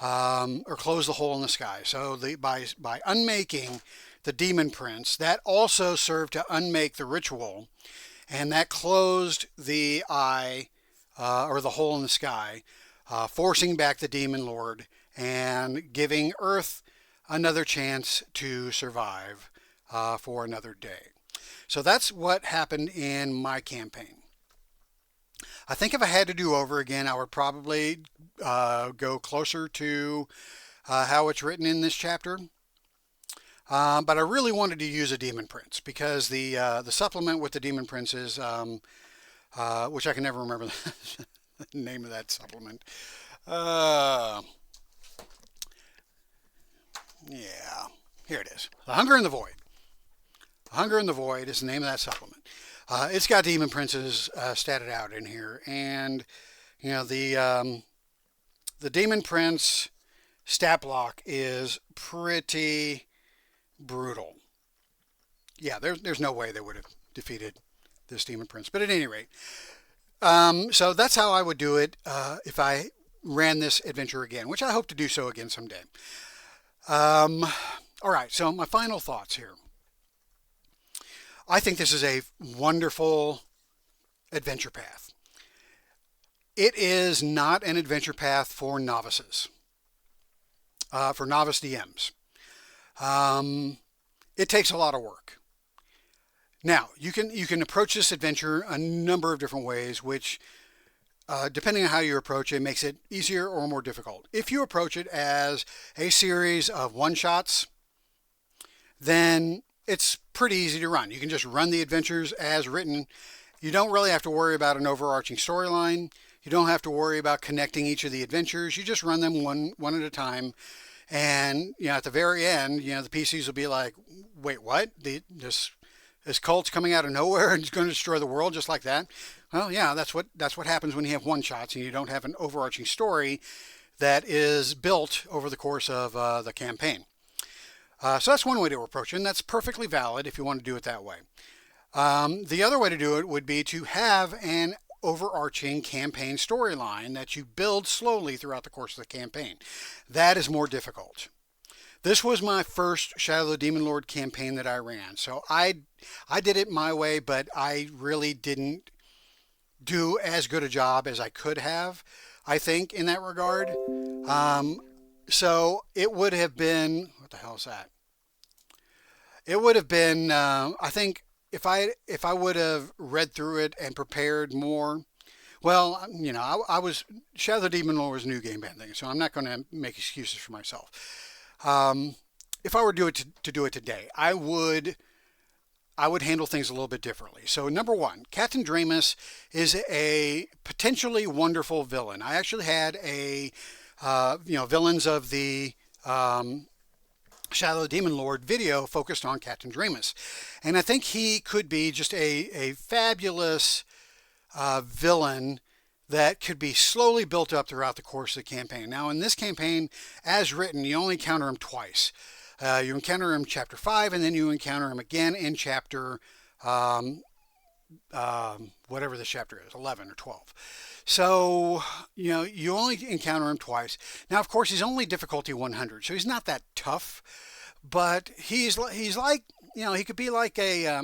or close the hole in the sky. So by unmaking the demon prince, that also served to unmake the ritual, and that closed the eye, or the hole in the sky, forcing back the demon lord and giving Earth another chance to survive for another day. So that's what happened in my campaign. I think if I had to do over again, I would probably go closer to how it's written in this chapter. But I really wanted to use a Demon Prince, because the supplement with the Demon Princes, which I can never remember the name of that supplement. Yeah, here it is. The Hunger in the Void. Hunger in the Void is the name of that supplement. It's got Demon Princes statted out in here, and the Demon Prince stat block is pretty brutal. Yeah, there's no way they would have defeated this Demon Prince. But at any rate, so that's how I would do it if I ran this adventure again, which I hope to do so again someday. All right, so my final thoughts here. I think this is a wonderful adventure path. It is not an adventure path for novices, for novice DMs. It takes a lot of work. Now, you can approach this adventure a number of different ways, which, depending on how you approach it, makes it easier or more difficult. If you approach it as a series of one-shots, then it's pretty easy to run. You can just run the adventures as written. You don't really have to worry about an overarching storyline. You don't have to worry about connecting each of the adventures. You just run them one at a time. And at the very end, the PCs will be like, "Wait, what? This cult's coming out of nowhere and it's going to destroy the world just like that?" Well, yeah, that's what happens when you have one shots and you don't have an overarching story that is built over the course of the campaign. So that's one way to approach it, and that's perfectly valid if you want to do it that way. The other way to do it would be to have an overarching campaign storyline that you build slowly throughout the course of the campaign. That is more difficult. This was my first Shadow of the Demon Lord campaign that I ran, so I did it my way, but I really didn't do as good a job as I could have, I think, in that regard. So it would have been, what the hell is that? it would have been, I think, if I would have read through it and prepared more. Well, I was Shadow the Demon Lord was a new game band thing, so I'm not going to make excuses for myself. Um, if I were to do it today, I would handle things a little bit differently. So number one, Captain Dramus is a potentially wonderful villain. I actually had a villains of the Shadow the Demon Lord video focused on Captain Dramus, and I think he could be just a fabulous villain that could be slowly built up throughout the course of the campaign. Now, in this campaign, as written, you only encounter him twice. You encounter him in chapter 5, and then you encounter him again in chapter, um, whatever this chapter is, 11 or 12. So, you only encounter him twice. Now, of course, he's only difficulty 100, so he's not that tough, but he's like, he could be like a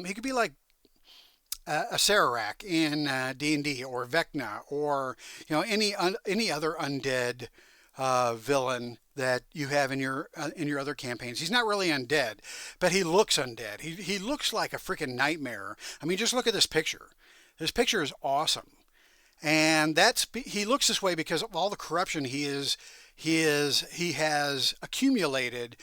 Sararak in D&D, or Vecna, or any other undead villain that you have in your other campaigns. He's not really undead, but he looks undead. He looks like a freaking nightmare. I mean, just look at this picture. This picture is awesome, and he looks this way because of all the corruption he has accumulated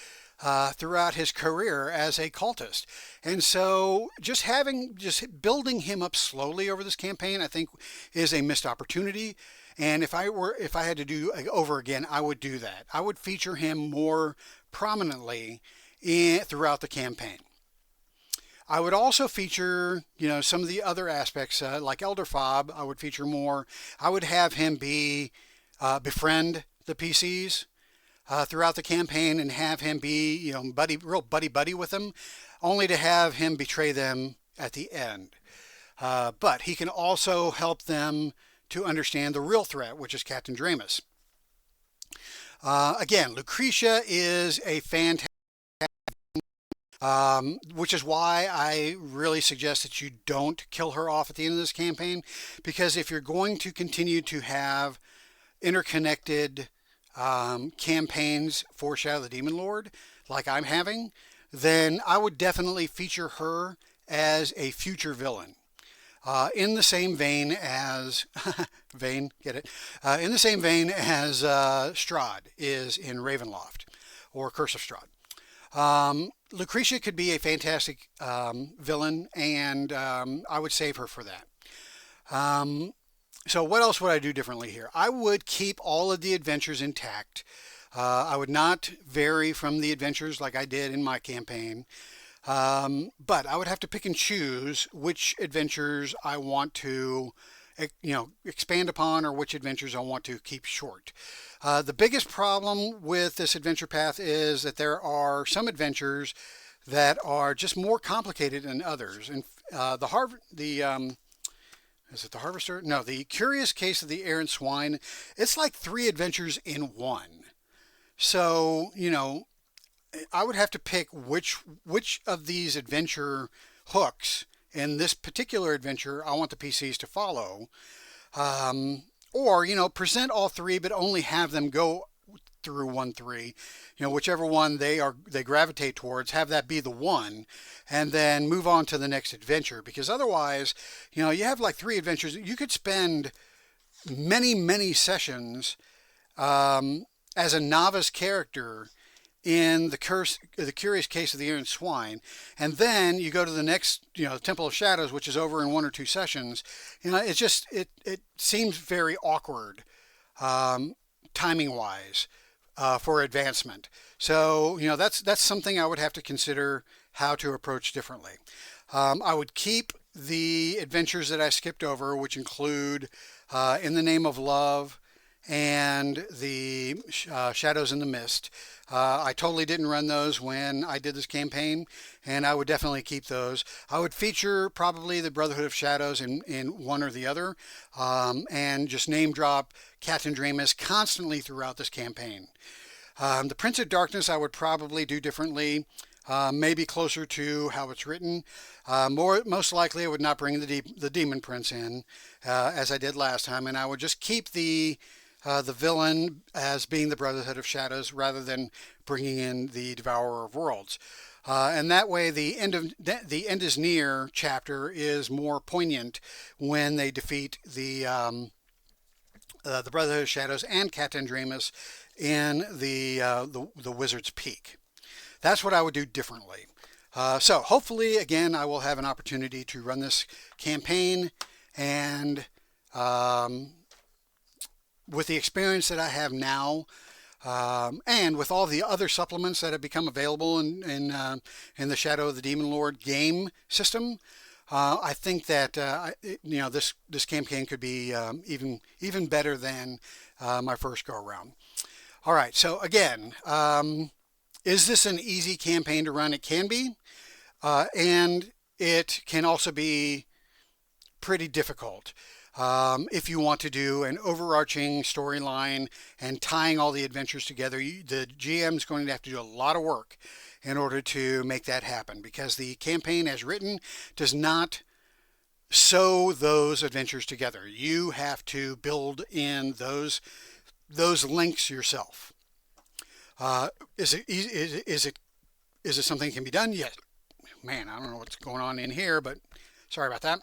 throughout his career as a cultist. And so just building him up slowly over this campaign, I think, is a missed opportunity. And if I had to do over again, I would do that. I would feature him more prominently throughout the campaign. I would also feature, some of the other aspects, like Elder Fob. I would feature more. I would have him befriend the PCs throughout the campaign, and have him be, real buddy with them, only to have him betray them at the end. But he can also help them to understand the real threat, which is Captain Dramus. Again, Lucretia is a fantastic, which is why I really suggest that you don't kill her off at the end of this campaign, because if you're going to continue to have interconnected campaigns for Shadow the Demon Lord, like I'm having, then I would definitely feature her as a future villain. In the same vein as get it? In the same vein as Strahd is in Ravenloft, or Curse of Strahd. Lucretia could be a fantastic villain, and I would save her for that. So what else would I do differently here? I would keep all of the adventures intact. I would not vary from the adventures like I did in my campaign. But I would have to pick and choose which adventures I want to, expand upon, or which adventures I want to keep short. The biggest problem with this adventure path is that there are some adventures that are just more complicated than others. And is it the Harvester? No, the Curious Case of the Errant Swine. It's like 3 adventures in one. So, I would have to pick which of these adventure hooks in this particular adventure I want the PCs to follow, or present all 3, but only have them go through 1-3. Whichever one they gravitate towards, have that be the one, and then move on to the next adventure. Because otherwise, you have like 3 adventures. You could spend many sessions as a novice character in the Curious Case of the Errant Swine, and then you go to the next, Temple of Shadows, which is over in 1 or 2 sessions. It's just it seems very awkward, timing wise, for advancement. So that's something I would have to consider how to approach differently. I would keep the adventures that I skipped over, which include In the Name of Love and the Shadows in the Mist. I totally didn't run those when I did this campaign, and I would definitely keep those. I would feature probably the Brotherhood of Shadows in one or the other, and just name drop Captain Dramus constantly throughout this campaign. The Prince of Darkness I would probably do differently, maybe closer to how it's written. Most likely I would not bring the Demon Prince in, as I did last time, and I would just keep the villain as being the Brotherhood of Shadows, rather than bringing in the Devourer of Worlds. And that way, the end is near chapter is more poignant when they defeat the Brotherhood of Shadows and Catandramus in the Wizard's Peak. That's what I would do differently. So hopefully, again, I will have an opportunity to run this campaign, and with the experience that I have now, and with all the other supplements that have become available in the Shadow of the Demon Lord game system, I think that this campaign could be even better than my first go around. All right, so again, is this an easy campaign to run? It can be, and it can also be pretty difficult. If you want to do an overarching storyline and tying all the adventures together, the GM is going to have to do a lot of work in order to make that happen, because the campaign as written does not sew those adventures together. You have to build in those links yourself. Is it something that can be done? Yes. Man, I don't know what's going on in here, but sorry about that.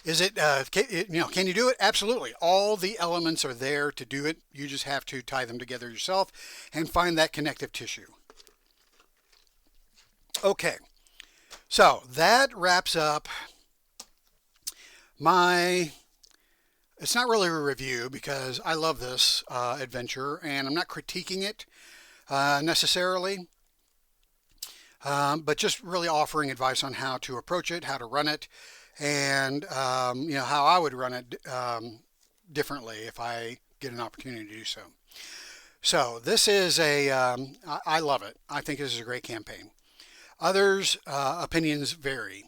Is it, can you do it? Absolutely. All the elements are there to do it. You just have to tie them together yourself and find that connective tissue. Okay, so that wraps up it's not really a review because I love this adventure and I'm not critiquing it necessarily, but just really offering advice on how to approach it, how to run it, and how I would run it differently if I get an opportunity to do so. So this is I love it. I think this is a great campaign. Others' opinions vary.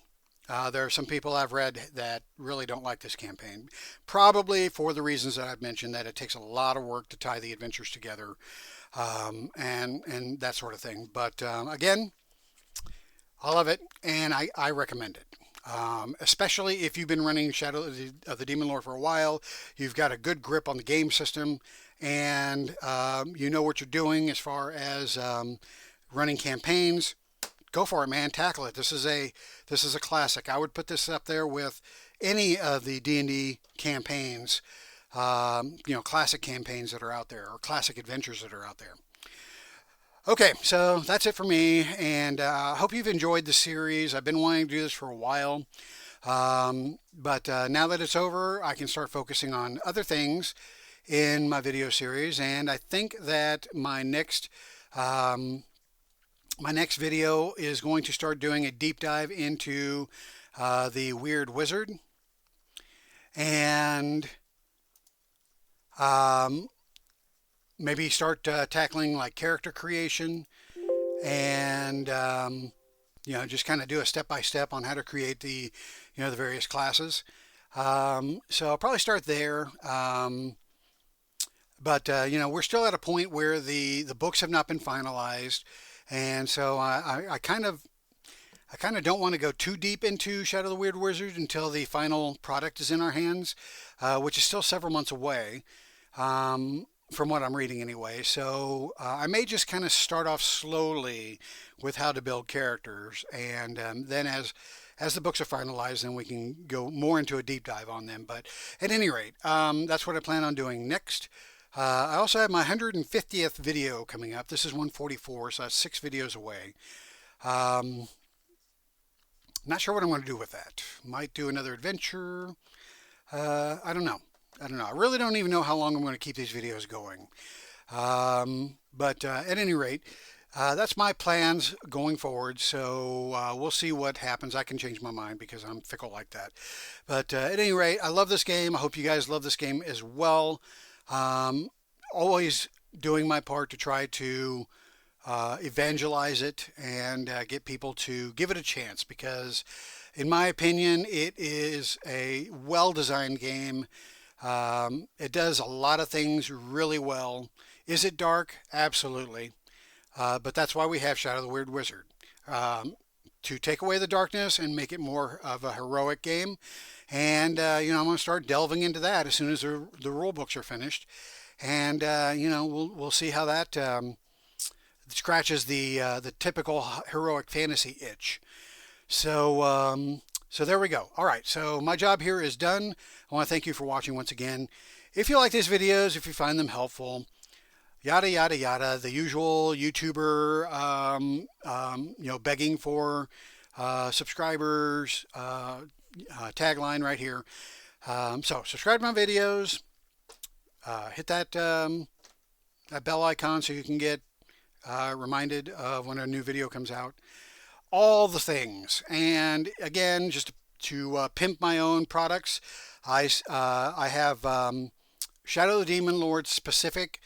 There are some people I've read that really don't like this campaign, probably for the reasons that I've mentioned, that it takes a lot of work to tie the adventures together, and that sort of thing. But again, I love it, and I recommend it. Especially if you've been running Shadow of the Demon Lord for a while, you've got a good grip on the game system, and you know what you're doing as far as running campaigns. Go for it, man. Tackle it. This is a classic. I would put this up there with any of the D&D campaigns, classic campaigns that are out there, or classic adventures that are out there. Okay, so that's it for me, and I hope you've enjoyed the series. I've been wanting to do this for a while, but now that it's over, I can start focusing on other things in my video series, and I think that my next video is going to start doing a deep dive into the Weird Wizard, and maybe start tackling like character creation, and just kind of do a step-by-step on how to create the various classes. So I'll probably start there. But we're still at a point where the books have not been finalized, and so I kind of don't want to go too deep into Shadow of the Weird Wizard until the final product is in our hands, which is still several months away, from what I'm reading anyway. So I may just kind of start off slowly with how to build characters, and then as the books are finalized, then we can go more into a deep dive on them. But at any rate, that's what I plan on doing next. I also have my 150th video coming up. This is 144, so that's 6 videos away. Not sure what I'm going to do with that. Might do another adventure. I don't know. I really don't even know how long I'm going to keep these videos going. But at any rate, that's my plans going forward. So we'll see what happens. I can change my mind because I'm fickle like that. But at any rate, I love this game. I hope you guys love this game as well. Always doing my part to try to evangelize it and get people to give it a chance, because in my opinion it is a well-designed game. It does a lot of things really well. Is it dark? Absolutely. But that's why we have Shadow of the Weird Wizard, to take away the darkness and make it more of a heroic game. And I'm going to start delving into that as soon as the rule books are finished, and we'll see how that scratches the typical heroic fantasy itch. So there we go. All right, so my job here is done. I want to thank you for watching once again. If you like these videos, if you find them helpful, yada yada yada, the usual YouTuber, begging for subscribers, tagline right here. So subscribe to my videos, hit that bell icon so you can get reminded of when a new video comes out. All the things. And again, just to pimp my own products, I have Shadow the Demon Lord specific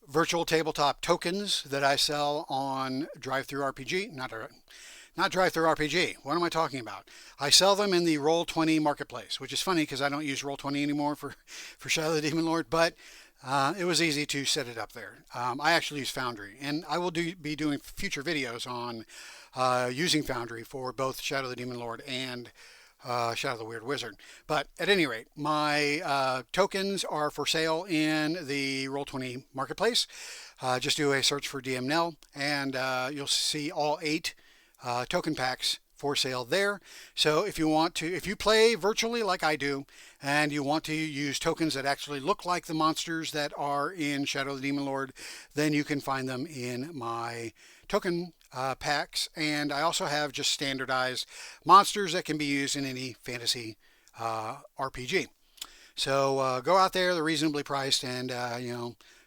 virtual tabletop tokens that I sell on DriveThruRPG. Not DriveThruRPG. What am I talking about? I sell them in the Roll20 marketplace, which is funny because I don't use Roll20 anymore for Shadow the Demon Lord, but it was easy to set it up there. I actually use Foundry, and I will be doing future videos on using Foundry for both Shadow the Demon Lord and Shadow the Weird Wizard. But at any rate, my tokens are for sale in the Roll20 marketplace. Just do a search for DMNL, and you'll see all 8 token packs for sale there. So if you play virtually like I do, and you want to use tokens that actually look like the monsters that are in Shadow the Demon Lord, then you can find them in my token packs. And I also have just standardized monsters that can be used in any fantasy RPG. So go out there, they're reasonably priced, and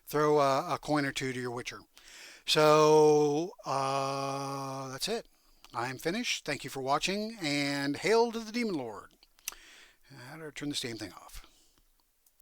throw a coin or two to your Witcher. So that's it. I'm finished. Thank you for watching, and hail to the Demon Lord. How do I turn this damn thing off?